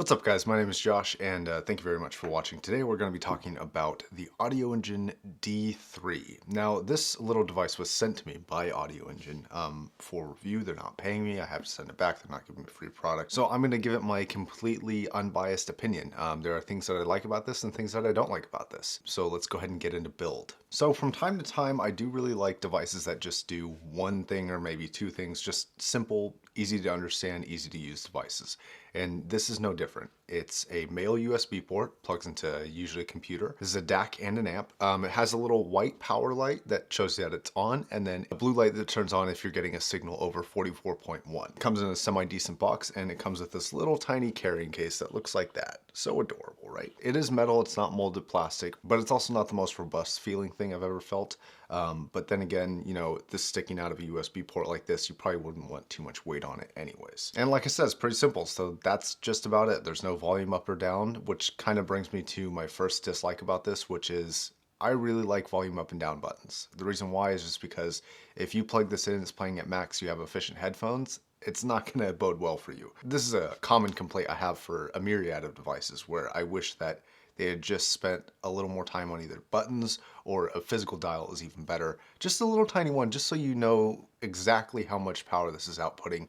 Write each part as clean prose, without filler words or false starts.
What's up guys, my name is Josh and thank you very much for watching. Today we're going to be talking about the AudioEngine D3. Now this little device was sent to me by AudioEngine for review. They're not paying me, I have to send it back, they're not giving me a free product. So I'm going to give it my completely unbiased opinion. There are things that I like about this and things that I don't like about this. So let's go ahead and get into build. So from time to time I do really like devices that just do one thing or maybe two things, just simple, easy to understand, easy to use devices. And this is no different. It's a male USB port, plugs into usually a computer. This is a DAC and an amp. It has a little white power light that shows you that it's on, and then a blue light that turns on if you're getting a signal over 44.1. It comes in a semi-decent box, and it comes with this little tiny carrying case that looks like that. So adorable, right? It is metal, it's not molded plastic, but it's also not the most robust feeling thing I've ever felt. But then again, you know, this sticking out of a USB port like this, you probably wouldn't want too much weight on it anyways. And like I said, it's pretty simple. So that's just about it. There's no volume up or down, which kind of brings me to my first dislike about this, which is I really like volume up and down buttons. The reason why is just because if you plug this in, it's playing at max, you have efficient headphones, it's not going to bode well for you. This is a common complaint I have for a myriad of devices where I wish that they had just spent a little more time on either buttons or a physical dial is even better. Just a little tiny one, just so you know exactly how much power this is outputting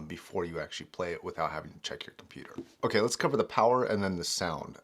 before you actually play it without having to check your computer. Okay, let's cover the power and then the sound.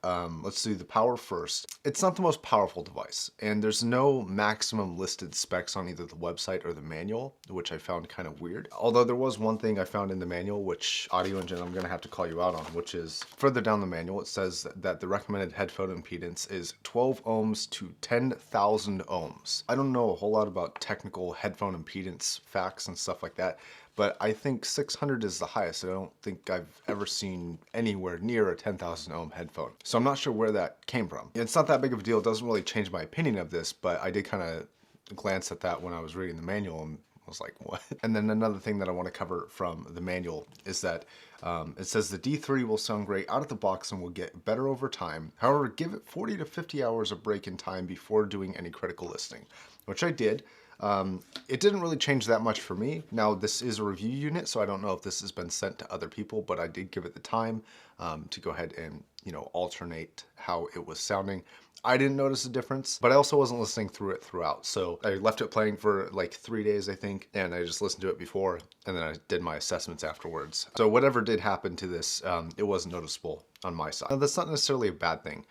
Let's do the power first. It's not the most powerful device, and there's no maximum listed specs on either the website or the manual, which I found kind of weird. Although there was one thing I found in the manual, which AudioEngine I'm gonna have to call you out on, which is further down the manual, it says that the recommended headphone impedance is 12 ohms to 10,000 ohms. I don't know a whole lot about technical headphone impedance facts and stuff like that, but I think 600 is the highest. I don't think I've ever seen anywhere near a 10,000 ohm headphone. So I'm not sure where that came from. It's not that big of a deal. It doesn't really change my opinion of this, but I did kind of glance at that when I was reading the manual and was like, what? And then another thing that I want to cover from the manual is that it says the D3 will sound great out of the box and will get better over time. However, give it 40 to 50 hours of break in time before doing any critical listening, which I did. It didn't really change that much for me. Now this is a review unit, so I don't know if this has been sent to other people, but I did give it the time to go ahead and, you know, alternate how it was sounding. I didn't notice a difference, but I also wasn't listening through it throughout. So I left it playing for like 3 days, I think, and I just listened to it before, and then I did my assessments afterwards. So whatever did happen to this, it wasn't noticeable on my side. Now that's not necessarily a bad thing,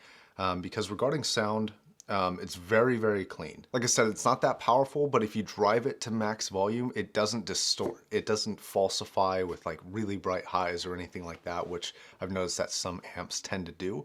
because regarding sound, it's very, very clean. Like I said, it's not that powerful, but if you drive it to max volume, it doesn't distort. It doesn't falsify with like really bright highs or anything like that, which I've noticed that some amps tend to do.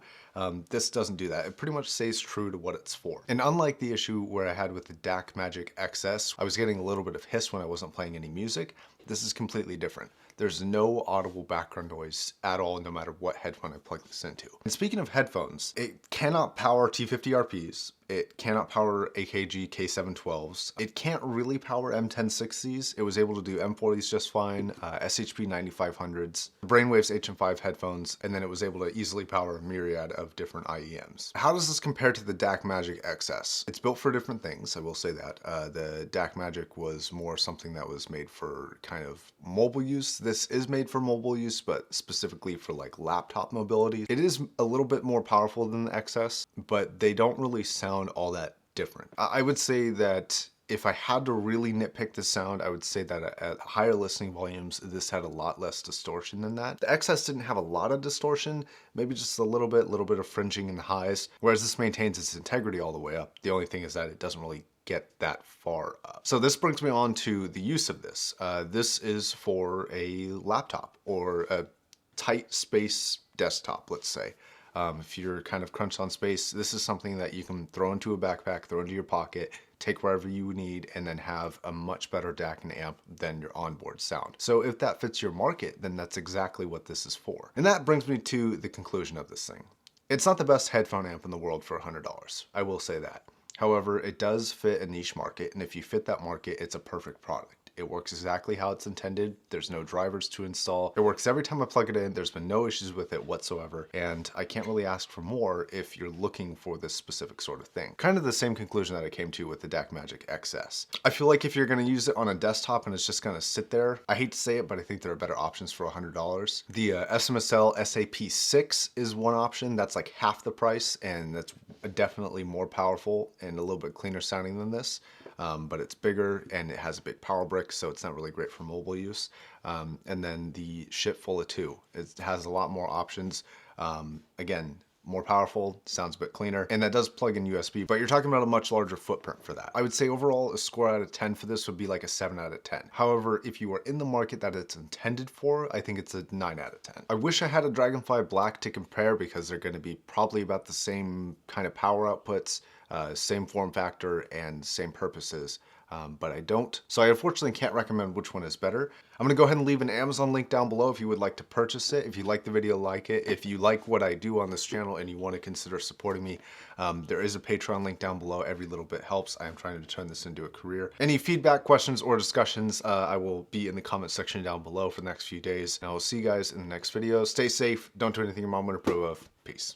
This doesn't do that. It pretty much stays true to what it's for. And unlike the issue where I had with the DAC Magic XS, I was getting a little bit of hiss when I wasn't playing any music. This is completely different. There's no audible background noise at all, no matter what headphone I plug this into. And speaking of headphones, it cannot power T50RPs. It cannot power AKG K712s. It can't really power M1060s. It was able to do M40s just fine, SHP 9500s, Brainwaves HM5 headphones, and then it was able to easily power a myriad of different IEMs. How does this compare to the DAC Magic XS? It's built for different things, I will say that. The DAC Magic was more something that was made for kind of mobile use. This is made for mobile use, but specifically for like laptop mobility. It is a little bit more powerful than the XS, but they don't really sound all that different. I would say that if I had to really nitpick the sound, I would say that at higher listening volumes, this had a lot less distortion than that. The XS didn't have a lot of distortion, maybe just a little bit of fringing in the highs, whereas this maintains its integrity all the way up. The only thing is that it doesn't really get that far up. So this brings me on to the use of this. This is for a laptop or a tight space desktop, let's say. If you're kind of crunched on space, this is something that you can throw into a backpack, throw into your pocket, take wherever you need, and then have a much better DAC and amp than your onboard sound. So if that fits your market, then that's exactly what this is for. And that brings me to the conclusion of this thing. It's not the best headphone amp in the world for $100. I will say that. However, it does fit a niche market, and if you fit that market, it's a perfect product. It works exactly how it's intended. There's no drivers to install. It works every time I plug it in. There's been no issues with it whatsoever. And I can't really ask for more if you're looking for this specific sort of thing. Kind of the same conclusion that I came to with the DAC Magic XS. I feel like if you're going to use it on a desktop and it's just going to sit there, I hate to say it, but I think there are better options for $100. The SMSL SAP6 is one option. That's like half the price, and that's definitely more powerful and a little bit cleaner sounding than this. But it's bigger and it has a big power brick, so it's not really great for mobile use. And then the Shitfulla 2, it has a lot more options. Again, more powerful, sounds a bit cleaner, and that does plug in USB, but you're talking about a much larger footprint for that. I would say overall a score out of 10 for this would be like a 7 out of 10. However, if you are in the market that it's intended for, I think it's a 9 out of 10. I wish I had a Dragonfly Black to compare because they're going to be probably about the same kind of power outputs, same form factor, and same purposes. But I don't. So I unfortunately can't recommend which one is better. I'm gonna go ahead and leave an Amazon link down below if you would like to purchase it. If you like the video, like it. If you like what I do on this channel and you want to consider supporting me, there is a Patreon link down below. Every little bit helps. I am trying to turn this into a career. Any feedback, questions, or discussions, I will be in the comment section down below for the next few days. And I will see you guys in the next video. Stay safe. Don't do anything your mom would approve of. Peace.